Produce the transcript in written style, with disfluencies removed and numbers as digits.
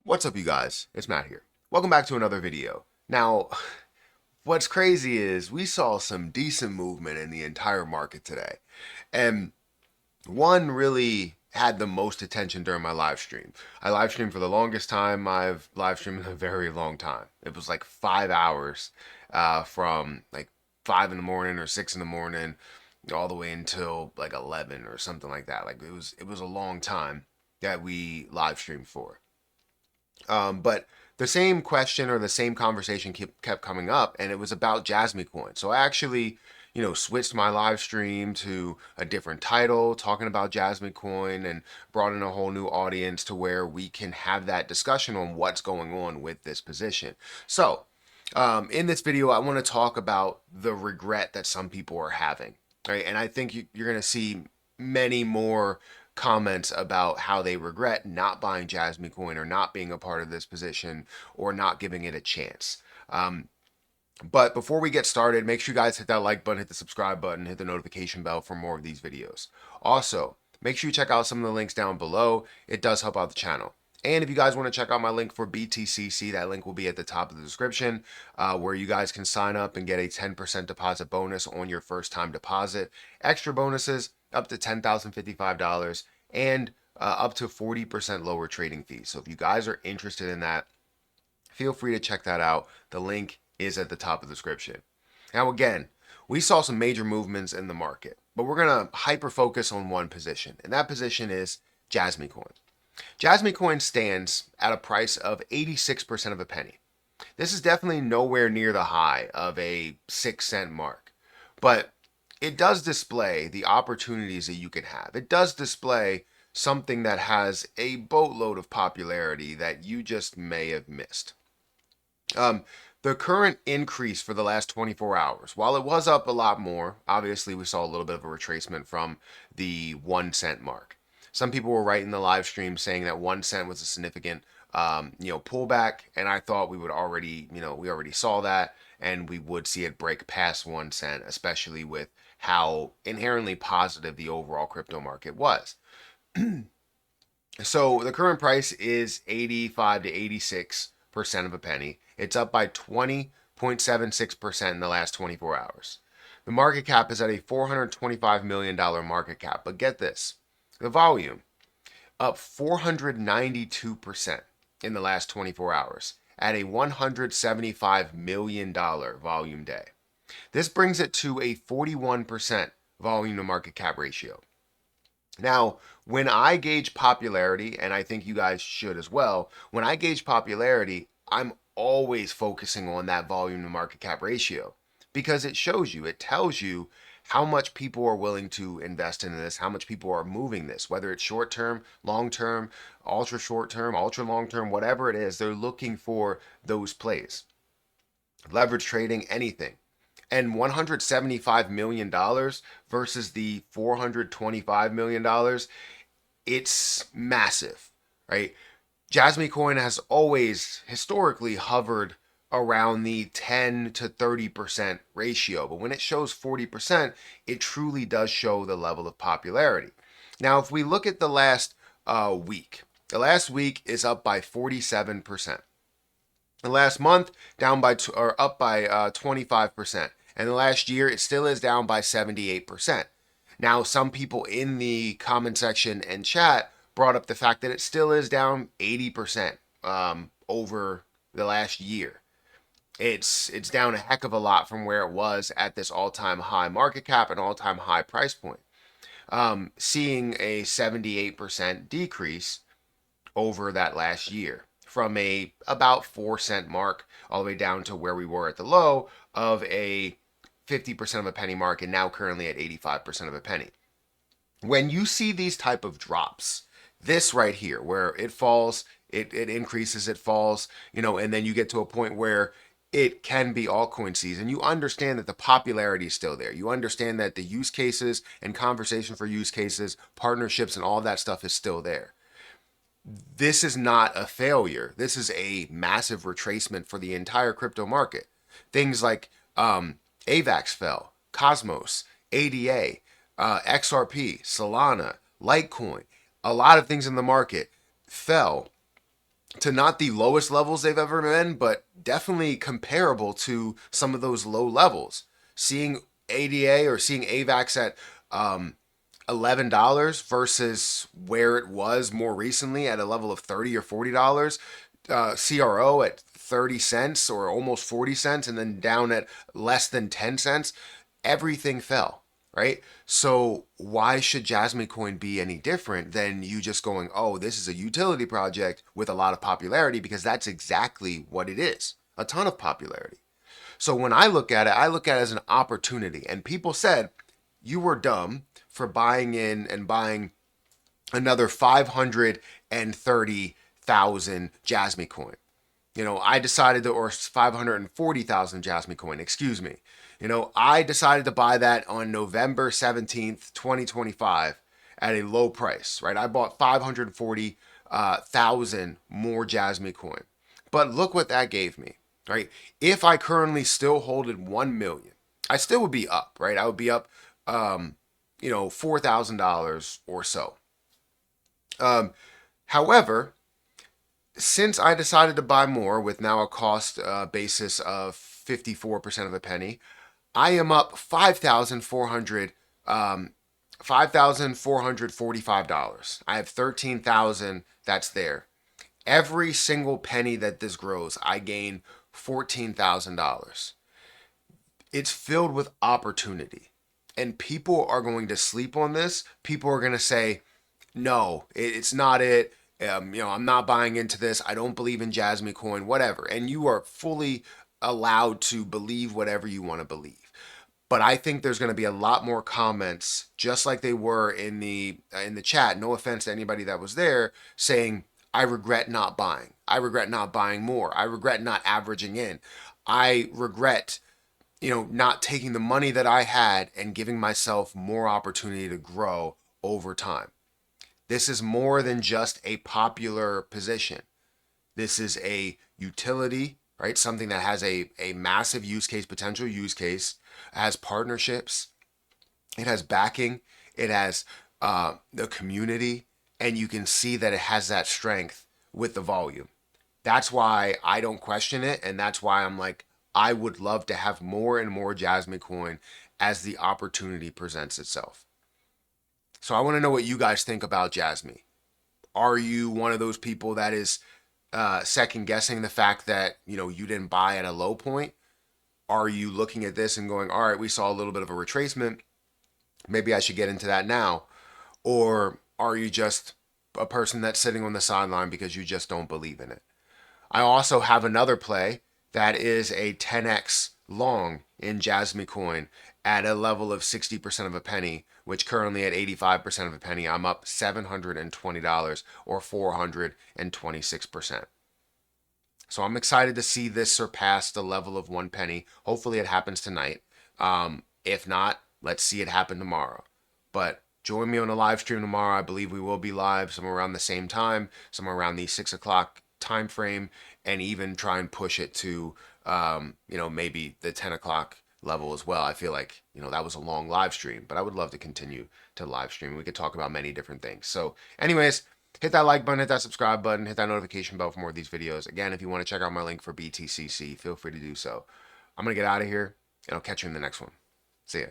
What's up, you guys? It's Matt here. Welcome back to another video. Now, what's crazy is we saw some decent movement in the entire market today. And one really had the most attention during my live stream. I live streamed for the longest time I've live streamed in a very long time. It was like 5 hours from like 5 in the morning or 6 in the morning all the way until like 11 or something like that. Like it was a long time that we live streamed for. But the same question or the same conversation kept coming up, and it was about JasmyCoin. So I actually, switched my live stream to a different title, talking about JasmyCoin, and brought in a whole new audience to where we can have that discussion on what's going on with this position. So, in this video, I want to talk about the regret that some people are having, right? And I think you're going to see many more comments about how they regret not buying JasmyCoin or not being a part of this position or not giving it a chance. But before we get started, make sure you guys hit that like button, hit the subscribe button, hit the notification bell for more of these videos. Also, make sure you check out some of the links down below. It does help out the channel. And if you guys want to check out my link for BTCC, that link will be at the top of the description, where you guys can sign up and get a 10% deposit bonus on your first time deposit. Extra bonuses up to $10,055 and up to 40% lower trading fees. So if you guys are interested in that, feel free to check that out. The link is at the top of the description. Now, again, we saw some major movements in the market, but we're going to hyper focus on one position, and that position is JasmyCoin. JasmyCoin stands at a price of 86% of a penny. This is definitely nowhere near the high of a 6 cent mark, but it does display the opportunities that you can have. It does display something that has a boatload of popularity that you just may have missed. The current increase for the last 24 hours, while it was up a lot more, obviously we saw a little bit of a retracement from the 1 cent mark. Some people were writing the live stream saying that 1 cent was a significant, pullback, and I thought we would already, we already saw that, and we would see it break past 1 cent, especially with how inherently positive the overall crypto market was. So the current price is 85 to 86% of a penny. It's up by 20.76% in the last 24 hours. The market cap is at a $425 million market cap. But get this, the volume up 492% in the last 24 hours at a $175 million volume day. This brings it to a 41% volume to market cap ratio. Now, when I gauge popularity, and I think you guys should as well, when I gauge popularity, I'm always focusing on that volume to market cap ratio because it shows you, it tells you how much people are willing to invest in this, how much people are moving this, whether it's short term, long term, ultra short term, ultra long term, whatever it is, they're looking for those plays. Leverage trading, anything. And $175 million versus the $425 million, it's massive, right? JasmyCoin has always historically hovered around the 10 to 30% ratio, but when it shows 40%, it truly does show the level of popularity. Now, if we look at the last week, the last week is up by 47%. The last month down by or up by 25%. And the last year, it still is down by 78%. Now, some people in the comment section and chat brought up the fact that it still is down 80% over the last year. It's down a heck of a lot from where it was at this all-time high market cap and all-time high price point. Seeing a 78% decrease over that last year from a about 4 cent mark all the way down to where we were at the low of a 50% of a penny mark, and now currently at 85% of a penny. When you see these type of drops, this right here, where it falls, it increases, it falls, and then you get to a point where it can be altcoin season, you understand that the popularity is still there. You understand that the use cases and conversation for use cases, partnerships, and all of that stuff is still there. This is not a failure. This is a massive retracement for the entire crypto market. Things like AVAX fell, Cosmos, ADA, XRP, Solana, Litecoin, a lot of things in the market fell to not the lowest levels they've ever been, but definitely comparable to some of those low levels. Seeing ADA or seeing AVAX at $11 versus where it was more recently at a level of $30 or $40, CRO at 30 cents or almost 40 cents, and then down at less than 10 cents, everything fell, right? So why should JasmyCoin be any different than you just going, oh, this is a utility project with a lot of popularity? Because that's exactly what it is, a ton of popularity. So when I look at it, I look at it as an opportunity. And people said, you were dumb for buying in and buying another 530,000 JasmyCoin. I decided to, or 540,000 JasmyCoin, excuse me. I decided to buy that on November 17th, 2025 at a low price, right? I bought 540,000 more JasmyCoin. But look what that gave me, right? If I currently still holded 1 million, I still would be up, right? I would be up, $4,000 or so. However, since I decided to buy more with now a cost basis of 54% of a penny, I am up $5,445. I have 13,000 that's there. Every single penny that this grows, I gain $14,000. It's filled with opportunity. And people are going to sleep on this. People are going to say, no, it's not it. I'm not buying into this. I don't believe in JasmyCoin, whatever. And you are fully allowed to believe whatever you want to believe. But I think there's going to be a lot more comments, just like they were in the chat. No offense to anybody that was there, saying, "I regret not buying. I regret not buying more. I regret not averaging in. I regret, not taking the money that I had and giving myself more opportunity to grow over time." This is more than just a popular position. This is a utility, right? Something that has a massive potential use case, it has partnerships, it has backing, it has the community, and you can see that it has that strength with the volume. That's why I don't question it, and that's why I'm like, I would love to have more and more JasmyCoin as the opportunity presents itself. So I want to know what you guys think about Jasmy. Are you one of those people that is second guessing the fact that you didn't buy at a low point? Are you looking at this and going, all right, we saw a little bit of a retracement, maybe I should get into that now? Or are you just a person that's sitting on the sideline because you just don't believe in it? I also have another play that is a 10x long in JasmyCoin at a level of 60% of a penny, which currently at 85% of a penny, I'm up $720 or 426%. So I'm excited to see this surpass the level of 1 penny. Hopefully it happens tonight. If not, let's see it happen tomorrow. But join me on the live stream tomorrow. I believe we will be live somewhere around the same time, somewhere around the 6 o'clock time frame, and even try and push it to maybe the 10 o'clock level as well. I feel like that was a long live stream, but I would love to continue to live stream. We could talk about many different things. So anyways, hit that like button, hit that subscribe button, hit that notification bell for more of these videos. Again, if you want to check out my link for BTCC, feel free to do so. I'm gonna get out of here, and I'll catch you in the next one. See ya.